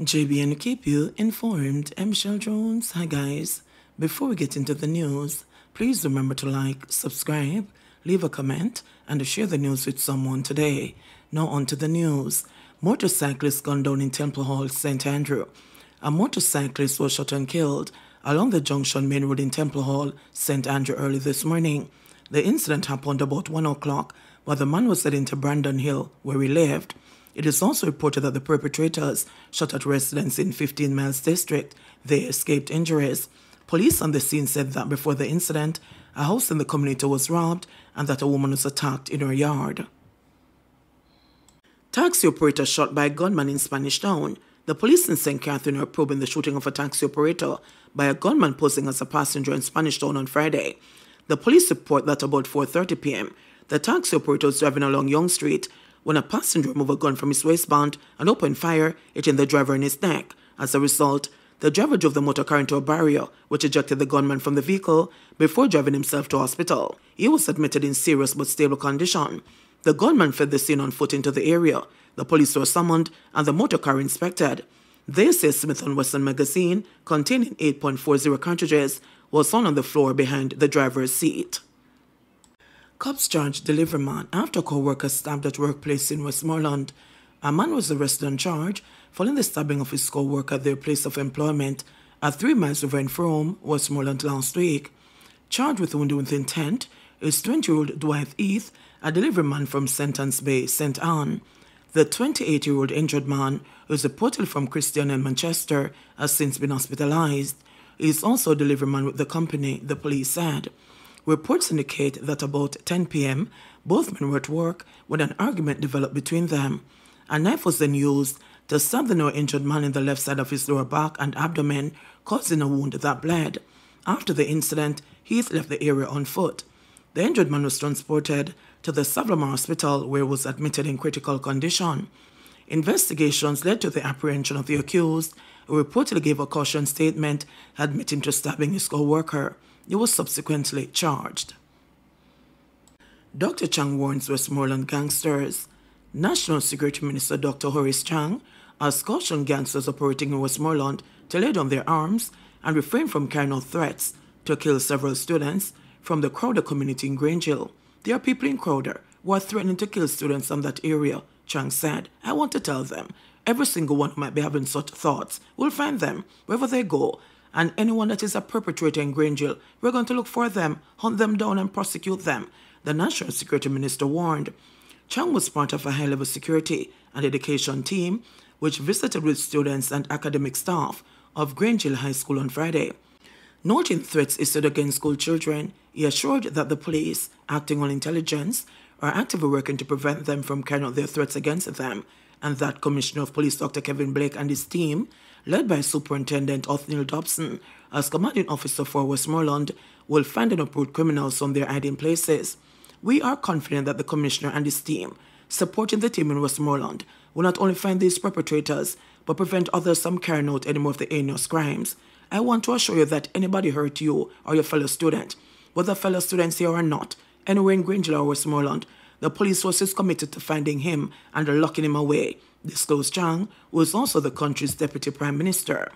JBNN keep you informed. I'm Michelle Jones. Hi guys. Before we get into the news, please remember to like, subscribe, leave a comment, and to share the news with someone today. Now on to the news. Motorcyclist gunned down in Temple Hall, St. Andrew. A motorcyclist was shot and killed along the Junction Main Road in Temple Hall, St. Andrew early this morning. The incident happened about 1 o'clock while the man was heading to Brandon Hill, where he lived. It is also reported that the perpetrators shot at residents in 15 Miles District. They escaped injuries. Police on the scene said that before the incident, a house in the community was robbed and that a woman was attacked in her yard. Taxi operator shot by a gunman in Spanish Town. The police in St. Catherine are probing the shooting of a taxi operator by a gunman posing as a passenger in Spanish Town on Friday. The police report that about 4:30 p.m., the taxi operator was driving along Young Street when a passenger removed a gun from his waistband and opened fire, hitting the driver in his neck. As a result, the driver drove the motor car into a barrier, which ejected the gunman from the vehicle before driving himself to hospital. He was admitted in serious but stable condition. The gunman fled the scene on foot into the area. The police were summoned and the motor car inspected. They say Smith & Wesson magazine, containing 8.40 cartridges, was found on the floor behind the driver's seat. Cops charged delivery man after coworker stabbed at workplace in West Morland. A man was arrested on charge following the stabbing of his coworker at their place of employment at 3 miles over in Frome, West Morland last week. Charged with wounding with intent is 20-year-old Dwight Heath, a delivery man from Sentence Bay, St. Anne. The 28-year-old injured man, who is reportedly from Christian in Manchester, has since been hospitalized. He is also a delivery man with the company, the police said. Reports indicate that about 10 p.m., both men were at work when an argument developed between them. A knife was then used to stab the now injured man in the left side of his lower back and abdomen, causing a wound that bled. After the incident, Heath left the area on foot. The injured man was transported to the Savlamar Hospital, where he was admitted in critical condition. Investigations led to the apprehension of the accused, who reportedly gave a caution statement admitting to stabbing his co-worker. He was subsequently charged. Dr. Chang warns West Morland gangsters. National Security Minister Dr. Chang has cautioned gangsters operating in West Morland to lay down their arms and refrain from carrying out threats to kill several students from the Crowder community in Grangehill. There are people in Crowder who are threatening to kill students from that area, Chang said. I want to tell them, every single one who might be having such thoughts, we'll find them wherever they go. And anyone that is a perpetrator in Grangehill, we're going to look for them, hunt them down and prosecute them, the National Security Minister warned. Chang was part of a high-level security and education team which visited with students and academic staff of Grangehill High School on Friday. Noting threats issued against school children, he assured that the police, acting on intelligence, are actively working to prevent them from carrying out their threats against them, and that Commissioner of Police Dr. Kevin Blake and his team, led by Superintendent Othniel Dobson, as commanding officer for Westmoreland, will find and uproot criminals from their hiding places. We are confident that the Commissioner and his team, supporting the team in Westmoreland, will not only find these perpetrators, but prevent others from carrying out any more of the heinous crimes. I want to assure you that anybody hurt you or your fellow student, whether fellow students here or not, anywhere in Grangehill or Westmoreland, the police force is committed to finding him and locking him away, disclosed Chang, who is also the country's Deputy Prime Minister.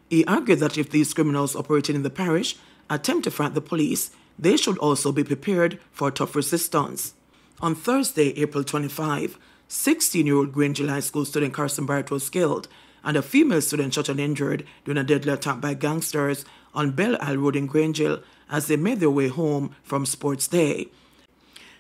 He argued that if these criminals operating in the parish attempt to fight the police, they should also be prepared for tough resistance. On Thursday, April 25, 16-year-old Grangehill High School student Carson Barrett was killed, and a female student shot and injured during a deadly attack by gangsters on Belle Isle Road in Grangehill as they made their way home from Sports Day.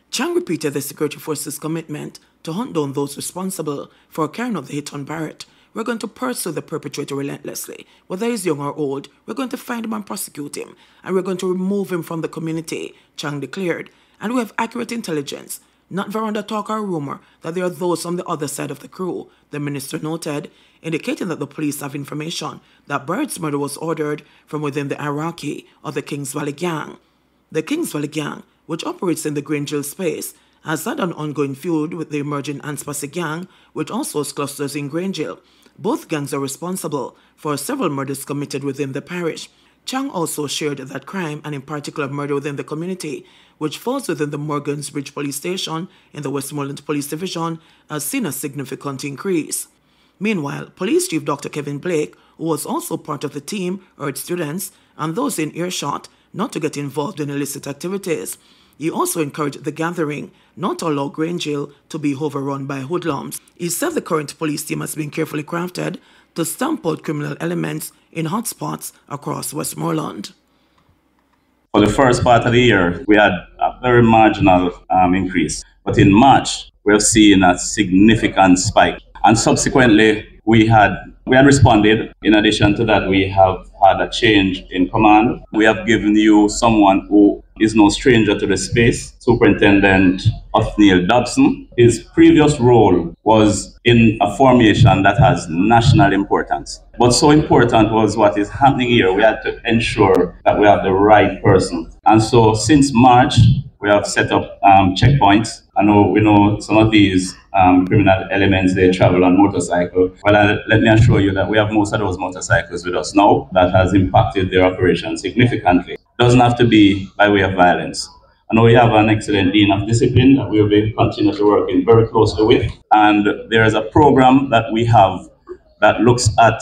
Chang repeated the security force's commitment to hunt down those responsible for carrying out the hit on Barrett. We're going to pursue the perpetrator relentlessly. Whether he's young or old, we're going to find him and prosecute him, and we're going to remove him from the community, Chang declared. And we have accurate intelligence, not veranda talk or rumor, that there are those on the other side of the crew, the minister noted, indicating that the police have information that Barrett's murder was ordered from within the hierarchy of the Kings Valley Gang. The Kings Valley Gang, which operates in the Grangehill space, has had an ongoing feud with the emerging Anspasi Gang, which also has clusters in Grangehill. Both gangs are responsible for several murders committed within the parish. Chang also shared that crime, and in particular murder within the community, which falls within the Morgan's Bridge Police Station in the Westmoreland Police Division, has seen a significant increase. Meanwhile, Police Chief Dr. Kevin Blake, who was also part of the team, urged students and those in earshot not to get involved in illicit activities. He also encouraged the gathering not to allow Grange Hill to be overrun by hoodlums. He said the current police team has been carefully crafted to stamp out criminal elements in hotspots across West Morland. For the first part of the year, we had a very marginal increase. But in March, we have seen a significant spike. And subsequently, we had responded. In addition to that, we have had a change in command. We have given you someone who is no stranger to the space, Superintendent Othniel Dobson. His previous role was in a formation that has national importance. But so important was what is happening here. We had to ensure that we have the right person. And so since March, we have set up checkpoints. We know some of these criminal elements, they travel on motorcycle. Well, let me assure you that we have most of those motorcycles with us now. That has impacted their operation significantly. Doesn't have to be by way of violence. I know we have an excellent Dean of Discipline that we'll be continue to work in very closely with. And there is a program that we have that looks at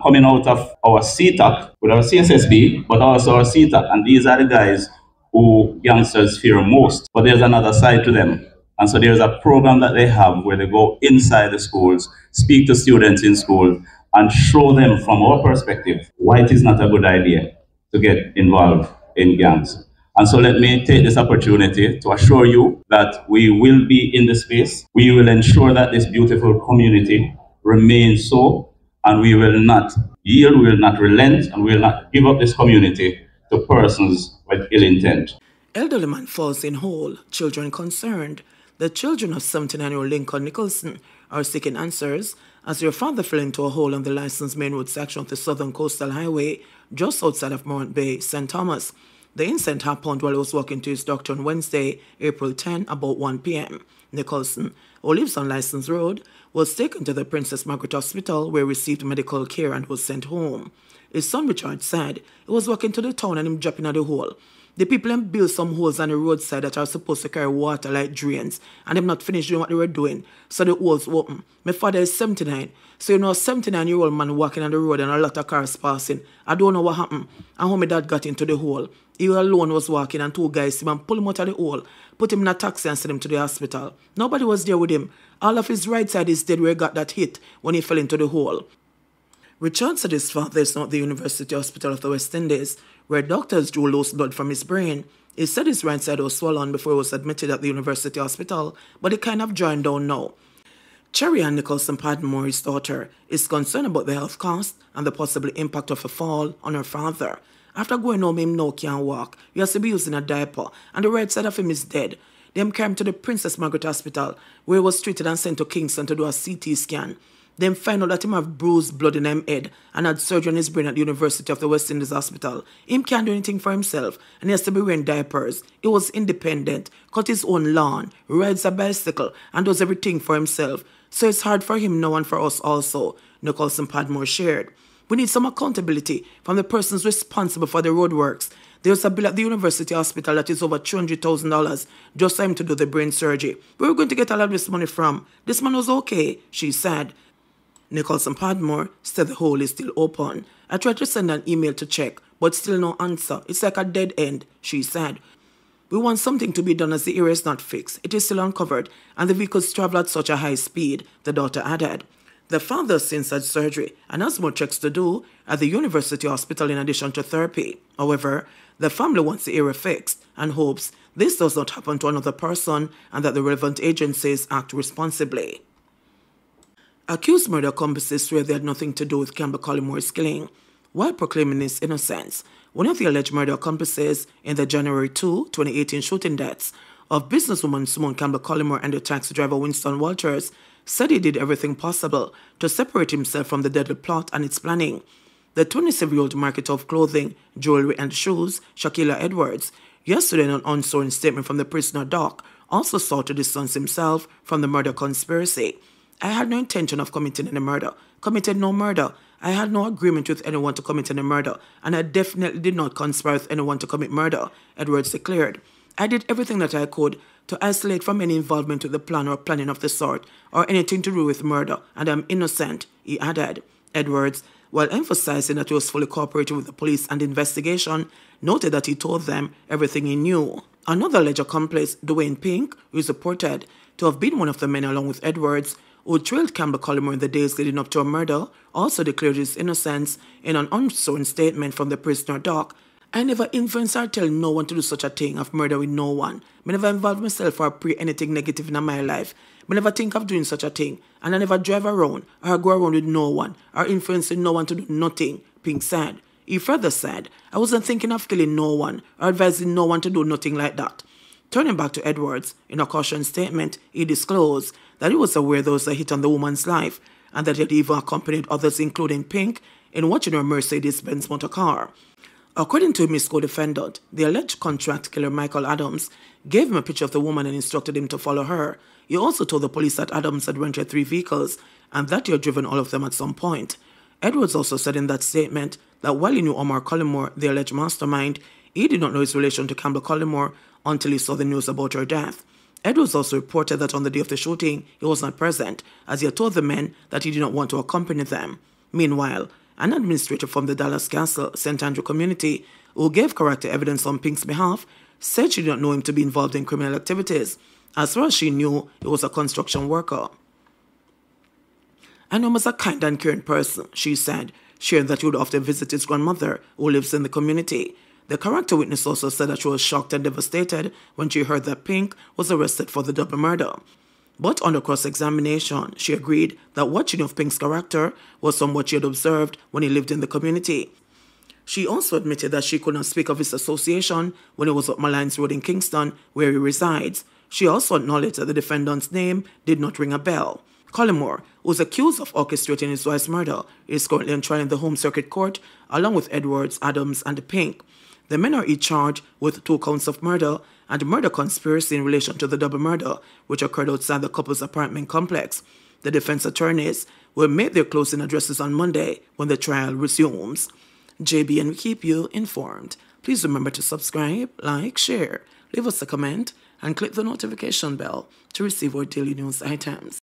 coming out of our CTAC with our CSSB, but also our CTAC. And these are the guys who youngsters fear most. But there's another side to them. And so there's a program that they have where they go inside the schools, speak to students in school, and show them from our perspective why it is not a good idea to get involved in gangs. And so let me take this opportunity to assure you that we will be in the space. We will ensure that this beautiful community remains so, and we will not yield, we will not relent, and we will not give up this community to persons with ill intent. Elderly man falls in hole, children concerned. The children of 79-year-old Lincoln Nicholson are seeking answers as their father fell into a hole on the licensed main road section of the Southern Coastal Highway just outside of Morant Bay, St. Thomas. The incident happened while he was walking to his doctor on Wednesday, April 10, about 1 p.m. Nicholson, who lives on License Road, was taken to the Princess Margaret Hospital where he received medical care and was sent home. His son Richard said he was walking to the town and him dropping at the hole. The people them build some holes on the roadside that are supposed to carry water like drains, and them not finished doing what they were doing, so the holes open. My father is 79, so you know a 79-year-old man walking on the road and a lot of cars passing. I don't know what happened and how my dad got into the hole. He alone was walking and two guys came and pulled him out of the hole, put him in a taxi and sent him to the hospital. Nobody was there with him. All of his right side is dead where he got that hit when he fell into the hole. Richard said his father is not the University Hospital of the West Indies, where doctors drew loose blood from his brain. He said his right side was swollen before he was admitted at the University Hospital, but it kind of joined down now. Cherry Ann Nicholson Padmore, his daughter, is concerned about the health cost and the possible impact of a fall on her father. After going home, him now can't walk. He has to be using a diaper, and the right side of him is dead. Them carried him to the Princess Margaret Hospital, where he was treated and sent to Kingston to do a CT scan. Then find out that him have bruised blood in his head and had surgery on his brain at the University of the West Indies Hospital. Him can't do anything for himself and he has to be wearing diapers. He was independent, cut his own lawn, rides a bicycle and does everything for himself. So it's hard for him now and for us also, Nicholson Padmore shared. We need some accountability from the persons responsible for the roadworks. There's a bill at the University Hospital that is over $200,000 just for him to do the brain surgery. Where are we going to get all of this money from? This man was okay, she said. Nicholson Padmore said the hole is still open. I tried to send an email to check, but still no answer. It's like a dead end, she said. We want something to be done as the area is not fixed. It is still uncovered, and the vehicles travel at such a high speed, the daughter added. The father since had surgery and has more checks to do at the University Hospital in addition to therapy. However, the family wants the area fixed and hopes this does not happen to another person and that the relevant agencies act responsibly. Accused murder accomplices swear they had nothing to do with Campbell Collimore's killing, while proclaiming his innocence. One of the alleged murder accomplices in the January 2, 2018 shooting deaths of businesswoman Simone Campbell Collimore and the taxi driver Winston Walters said he did everything possible to separate himself from the deadly plot and its planning. The 27-year-old marketer of clothing, jewelry and shoes, Shakila Edwards, yesterday in an unsworn statement from the prisoner dock, also sought to distance himself from the murder conspiracy. I had no intention of committing any murder, committed no murder. I had no agreement with anyone to commit any murder, and I definitely did not conspire with anyone to commit murder, Edwards declared. I did everything that I could to isolate from any involvement with the plan or planning of the sort, or anything to do with murder, and I'm innocent, he added. Edwards, while emphasizing that he was fully cooperating with the police and investigation, noted that he told them everything he knew. Another alleged accomplice, Dwayne Pink, who is reported to have been one of the men along with Edwards, who trailed Campbell Collymore in the days leading up to a murder, also declared his innocence in an unsworn statement from the prisoner dock. I never influence or tell no one to do such a thing of murder with no one. I never involve myself or pray anything negative in my life. I never think of doing such a thing. And I never drive around or go around with no one or influencing no one to do nothing, Pink said. He further said, I wasn't thinking of killing no one or advising no one to do nothing like that. Turning back to Edwards, in a caution statement, he disclosed that he was aware there was a hit on the woman's life and that he had even accompanied others, including Pink, in watching her Mercedes-Benz motor car. According to his co-defendant, the alleged contract killer Michael Adams gave him a picture of the woman and instructed him to follow her. He also told the police that Adams had rented 3 vehicles and that he had driven all of them at some point. Edwards also said in that statement that while he knew Omar Collymore, the alleged mastermind, he did not know his relation to Campbell Collymore until he saw the news about her death. Edwards also reported that on the day of the shooting, he was not present, as he had told the men that he did not want to accompany them. Meanwhile, an administrator from the Dallas Castle, St. Andrew community, who gave character evidence on Pink's behalf, said she did not know him to be involved in criminal activities. As far as she knew, he was a construction worker. I know him as a kind and caring person, she said, sharing that he would often visit his grandmother, who lives in the community. The character witness also said that she was shocked and devastated when she heard that Pink was arrested for the double murder. But under cross-examination, she agreed that what she knew of Pink's character was from what she had observed when he lived in the community. She also admitted that she could not speak of his association when he was at Malines Road in Kingston, where he resides. She also acknowledged that the defendant's name did not ring a bell. Collymore, who is accused of orchestrating his wife's murder, is currently on trial in the Home Circuit Court, along with Edwards, Adams, and Pink. The men are each charged with 2 counts of murder and murder conspiracy in relation to the double murder, which occurred outside the couple's apartment complex. The defense attorneys will make their closing addresses on Monday when the trial resumes. JBNN will keep you informed. Please remember to subscribe, like, share, leave us a comment, and click the notification bell to receive our daily news items.